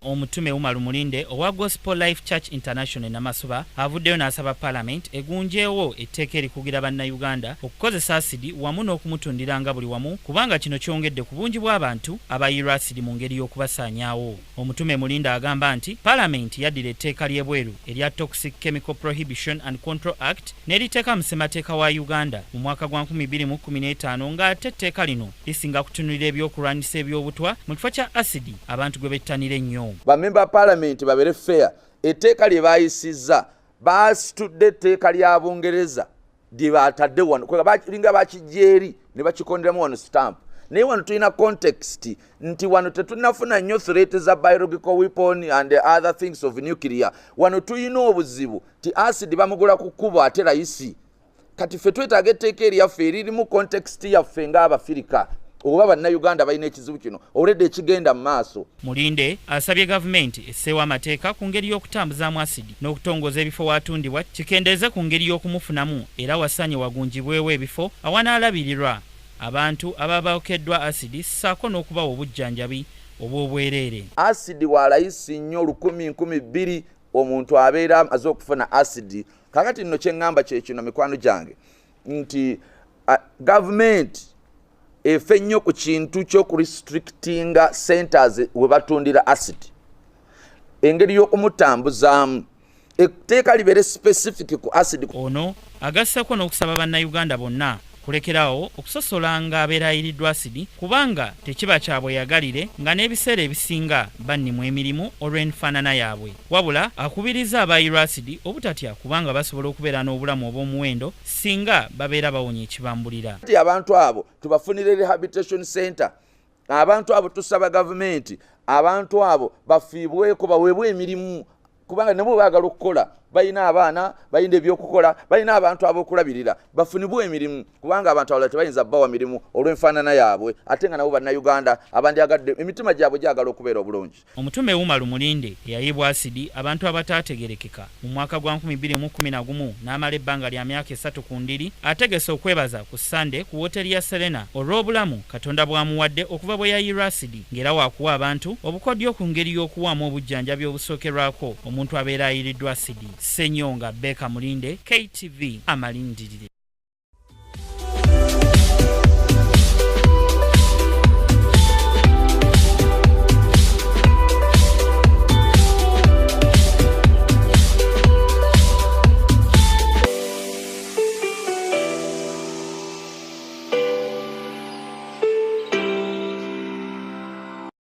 Omutume Umaru Mulinde owa Gospel Life Church International Namasuba avuddeyo n'asaba Parliament egunjeewo etteeka erikugira bannayuganda okukozesa asidi wamu n'okumutundira nga buli wamu kubanga kino kyongedde ku bungi bw'abantu abayiirwa asidi mu ngeri y'okubasaanyaawo. Omutume Mulinde agamba nti Parliament yaddira etteeka ly'ebweru erya Toxic Chemical Prohibition and Control Act n'eriteeka mu ssemateeka wa Uganda mu mwaka gwa 2015 ng'ate etteeka lino lisinga kutunulira ebyokulwanyisa eby'obutwa mu kifo kya asidi abantu gwe bettanira ennyo. Bamemba Parliament babere fair. Etteeka lye bayisizza basitudde etteeka lya Bungereza lye batadde wano linga bakijjeeri ne bakikonderamu wano stamp. Naye wano tulina context nti wano tetunafuna nnyo threat za biological weapon and other things of nuclear. Wano tulina obuzibu ti acid bamugula ku kkubo ate layisi. Kati ffe twetaaga etteeka eryaffe eririmu context yaffe ng'Abafirika oba bannayuganda balina ekizibu kino olwedde ekigenda mu maaso. Mulinde asabye gavumenti esseewo amateeka ku ngeri y'okutambuzaamu asidi n'okutongoza ebifo watundibwa kikendeeze ku ngeri y'okumufunamu era wasaanye wagunjibwewo ebifo awanaalabirirwa abantu ababa bookeddwa asidi ssaako n'okubawa obujjanjabi obw'obwereere. Asidi wa layisi nnyo 1,000 omuntu abeera amaze okufuna asidi. Kakati nno kye ŋŋamba kye kino mikwano gyange nti gavumenti efe nnyo ku kintu ky'okurestrictinga centers we batundira acid engeri y'okumutambuzaamu etteeka libere specific ku acid. Ono agasseeko n'okusaba bannayuganda bonna kulekerawo okusosola nga abeera ayiriddwa asidi kubanga tekiba kyabweyagalire nga n'ebiseera ebisinga bannimu emirimu olw'enfaanana yaabwe. Wabula akubiriza abaayirwa asidi obutatya kubanga basobola okubeera n'obulamu obw'omuwendo singa babeera bawonya ekibambulira. Abantu abo tubafunire rehabilitation center. Abantu abo tusaba gavumenti abantu abo bafiibweko baweebwe emirimu kubanga nabo baagala okukola balina abaana balina ebyokukola balina abantu ab'okulabirira bafunibwe emirimu kubanga abantu abalala tebayinza bbawa mirimu olw'enfaanana yaabwe ate nga nabo bannayuganda abandyagadde emitima gyabwe gyagala okubeera obulungi. Omutume Umaru Mulinde eyayibwa asidi abantu abataategerekeka mu mwaka gwa 2011 n'amala ebbanga lya myaka 3 ku ndiri ategese okwebaza ku Sande ku woteri ya Serena olw'obulamu Katonda bwamuwadde okuva bwe yayirwa asidi ng'era waakuwa abantu obukodyo ku ngeri y'okuwaamu obujjanjabi obusookerwako omuntu abeera ayiriddwa asidi. Senyonga Beka Mulinde, KTV Amalindirire.